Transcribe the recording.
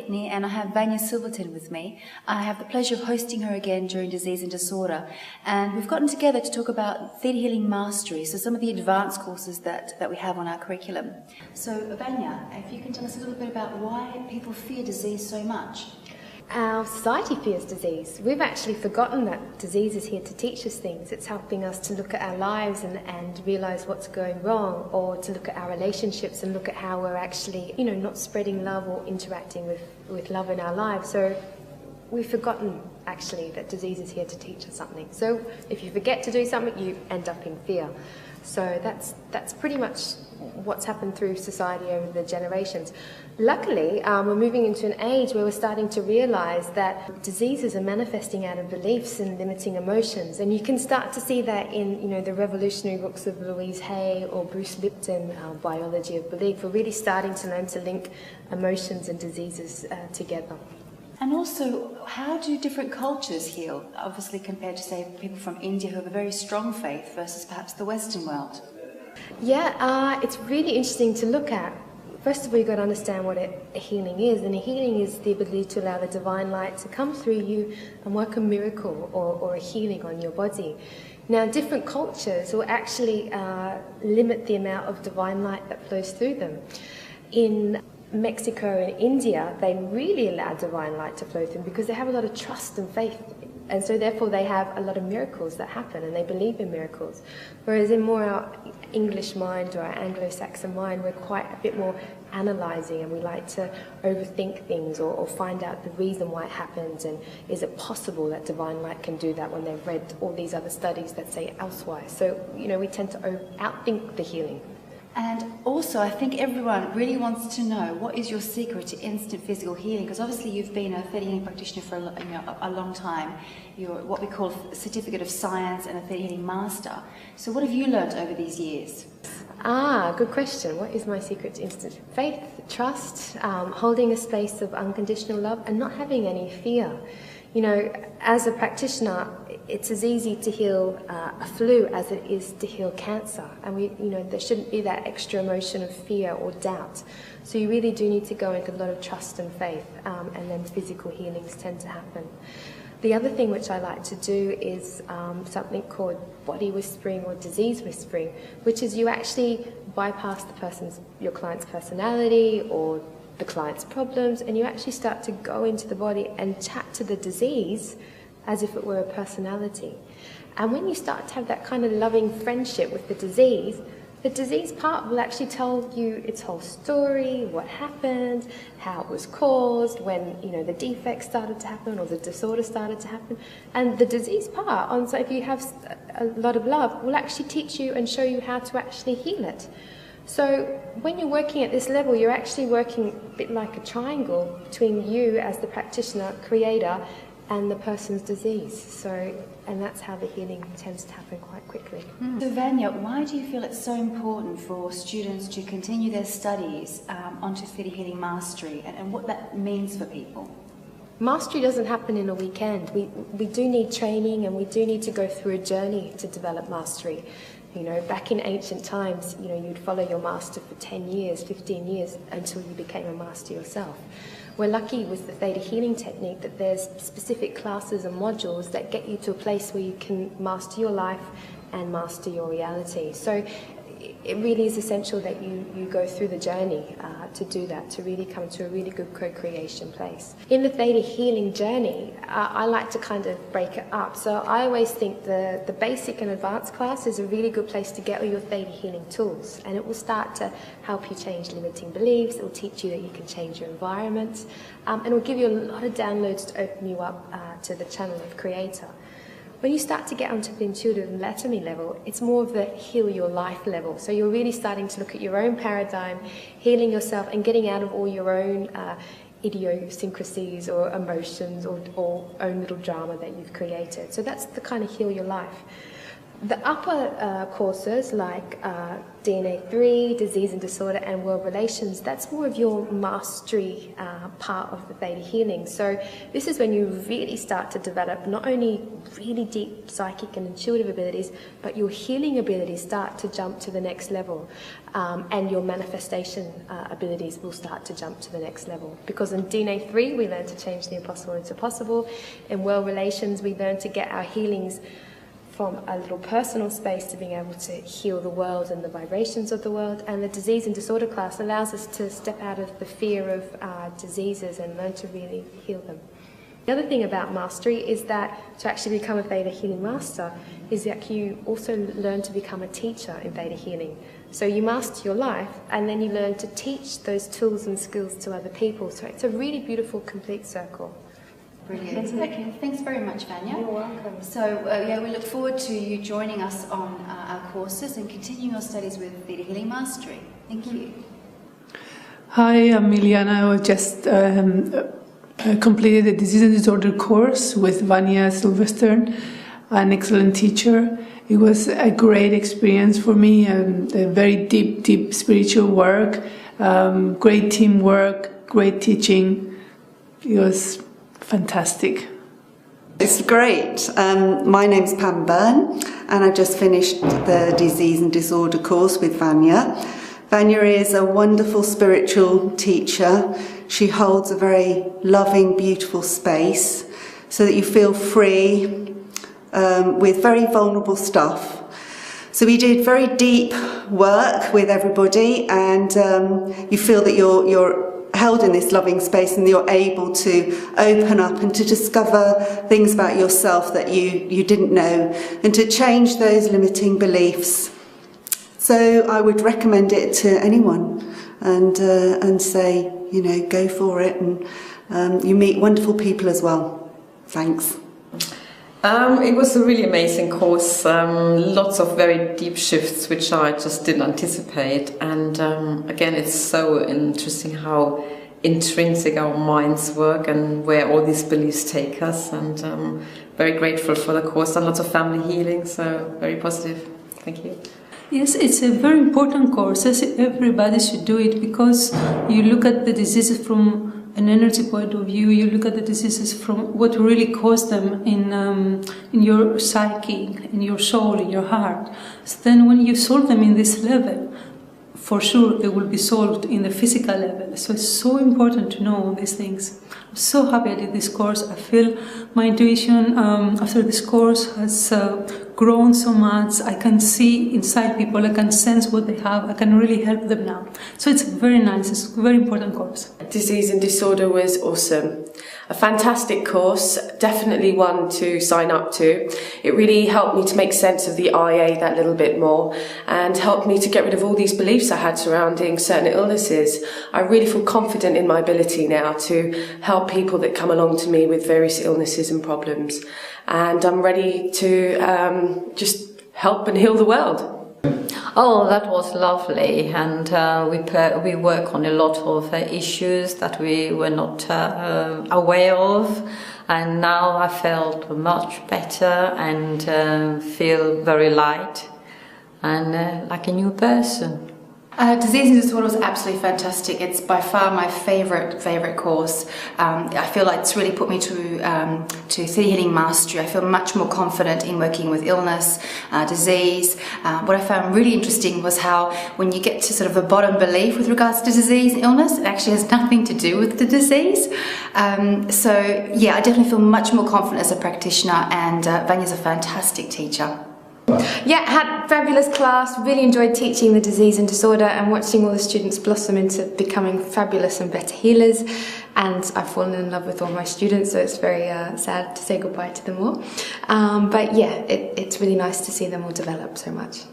Whitney, and I have Vanya Silverten with me. I have the pleasure of hosting her again during Disease and Disorder, and we've gotten together to talk about theatre healing mastery, so some of the advanced courses that we have on our curriculum. So Vanya, if you can tell us a little bit about why people fear disease so much. Our society fears disease. We've actually forgotten that disease is here to teach us things. It's helping us to look at our lives and realise what's going wrong, or to look at our relationships and look at how we're actually, not spreading love or interacting with love in our lives. So we've forgotten actually that disease is here to teach us something. So if you forget to do something, you end up in fear. So that's pretty much what's happened through society over the generations. Luckily, we're moving into an age where we're starting to realise that diseases are manifesting out of beliefs and limiting emotions, and you can start to see that in the revolutionary books of Louise Hay or Bruce Lipton, Biology of Belief. We're really starting to learn to link emotions and diseases together. And also, how do different cultures heal, obviously compared to, say, people from India who have a very strong faith versus perhaps the Western world? Yeah, it's really interesting to look at. First of all, you've got to understand what a healing is, and a healing is the ability to allow the divine light to come through you and work a miracle or a healing on your body. Now, different cultures will actually limit the amount of divine light that flows through them. In Mexico and India, they really allow divine light to flow through because they have a lot of trust and faith, and so therefore they have a lot of miracles that happen and they believe in miracles. Whereas in more our English mind or our Anglo-Saxon mind, we're quite a bit more analysing, and we like to overthink things or find out the reason why it happens, and is it possible that divine light can do that when they've read all these other studies that say elsewise. So we tend to outthink the healing. And also, I think everyone really wants to know, what is your secret to instant physical healing? Because obviously you've been a theatre healing practitioner for a long time. You're what we call a Certificate of Science and a theatre healing master. So what have you learnt over these years? Good question. What is my secret to instant faith, trust, holding a space of unconditional love, and not having any fear? As a practitioner, it's as easy to heal a flu as it is to heal cancer, and there shouldn't be that extra emotion of fear or doubt. So you really do need to go into a lot of trust and faith, and then physical healings tend to happen. The other thing which I like to do is something called body whispering or disease whispering, which is you actually bypass your client's personality or the client's problems, and you actually start to go into the body and chat to the disease as if it were a personality. And when you start to have that kind of loving friendship with the disease part will actually tell you its whole story, what happened, how it was caused, when the defect started to happen or the disorder started to happen. And the disease part, so if you have a lot of love, will actually teach you and show you how to actually heal it. So when you're working at this level, you're actually working a bit like a triangle between you as the practitioner, creator, and the person's disease. And that's how the healing tends to happen quite quickly. So Vanya, why do you feel it's so important for students to continue their studies onto theatre healing mastery, and what that means for people? Mastery doesn't happen in a weekend. We do need training, and we do need to go through a journey to develop mastery. Back in ancient times, you'd follow your master for 10 years, 15 years, until you became a master yourself. We're lucky with the theta healing technique that there's specific classes and modules that get you to a place where you can master your life and master your reality. So it really is essential that you go through the journey to do that, to really come to a really good co-creation place. In the theta healing journey, I like to kind of break it up. So I always think the basic and advanced class is a really good place to get all your theta healing tools, and it will start to help you change limiting beliefs. It will teach you that you can change your environment, and it will give you a lot of downloads to open you up to the channel of Creator. When you start to get onto the intuitive anatomy level, it's more of the heal your life level. So you're really starting to look at your own paradigm, healing yourself and getting out of all your own idiosyncrasies or emotions or own little drama that you've created. So that's the kind of heal your life. The upper courses like DNA 3, Disease and Disorder and World Relations, that's more of your mastery part of the Theta healing. So this is when you really start to develop not only really deep psychic and intuitive abilities, but your healing abilities start to jump to the next level, and your manifestation abilities will start to jump to the next level. Because in DNA 3 we learn to change the impossible into possible. In World Relations we learn to get our healings from a little personal space to being able to heal the world and the vibrations of the world. And the Disease and Disorder class allows us to step out of the fear of diseases and learn to really heal them. The other thing about mastery is that to actually become a Theta Healing Master is that you also learn to become a teacher in Theta Healing. So you master your life and then you learn to teach those tools and skills to other people. So it's a really beautiful, complete circle. Brilliant. Okay, thanks very much, Vanya. You're welcome. So, yeah, we look forward to you joining us on our courses and continuing your studies with Theta Healing Mastery. Thank you. Hi, I'm Miliana. I just completed the Disease and Disorder course with Vanya Silverten, an excellent teacher. It was a great experience for me, and a very deep spiritual work, great teamwork, great teaching. It was fantastic. It's great. My name's Pam Byrne and I've just finished the Disease and Disorder course with Vanya. Vanya is a wonderful spiritual teacher. She holds a very loving, beautiful space so that you feel free with very vulnerable stuff. So we did very deep work with everybody, and you feel that you're held in this loving space and you're able to open up and to discover things about yourself that you didn't know, and to change those limiting beliefs. So I would recommend it to anyone, and say, you know, go for it, and you meet wonderful people as well. Thanks. It was a really amazing course, lots of very deep shifts which I just didn't anticipate, and again it's so interesting how intrinsic our minds work and where all these beliefs take us, and very grateful for the course, and lots of family healing, so very positive. Thank you. Yes, it's a very important course. Everybody should do it, because you look at the diseases from an energy point of view. You look at the diseases from what really caused them in your psyche, in your soul, in your heart. So then when you solve them in this level, for sure they will be solved in the physical level. So it's so important to know all these things. I'm so happy I did this course. I feel my intuition after this course has grown so much. I can see inside people, I can sense what they have, I can really help them now. So it's very nice, it's a very important course. Disease and Disorder was awesome. A fantastic course, definitely one to sign up to. It really helped me to make sense of the IA that little bit more, and helped me to get rid of all these beliefs I had surrounding certain illnesses. I really feel confident in my ability now to help people that come along to me with various illnesses and problems. And I'm ready to just help and heal the world. Oh, that was lovely, and we work on a lot of issues that we were not aware of, and now I felt much better and feel very light and like a new person. Disease and Disorder was absolutely fantastic. It's by far my favourite course. I feel like it's really put me to Theta Healing Mastery. I feel much more confident in working with illness, disease. What I found really interesting was how when you get to sort of a bottom belief with regards to disease and illness, it actually has nothing to do with the disease. So yeah, I definitely feel much more confident as a practitioner, and Vanya's a fantastic teacher. Yeah, had fabulous class, really enjoyed teaching the Disease and Disorder and watching all the students blossom into becoming fabulous and better healers, and I've fallen in love with all my students, so it's very sad to say goodbye to them all. But yeah, it's really nice to see them all develop so much.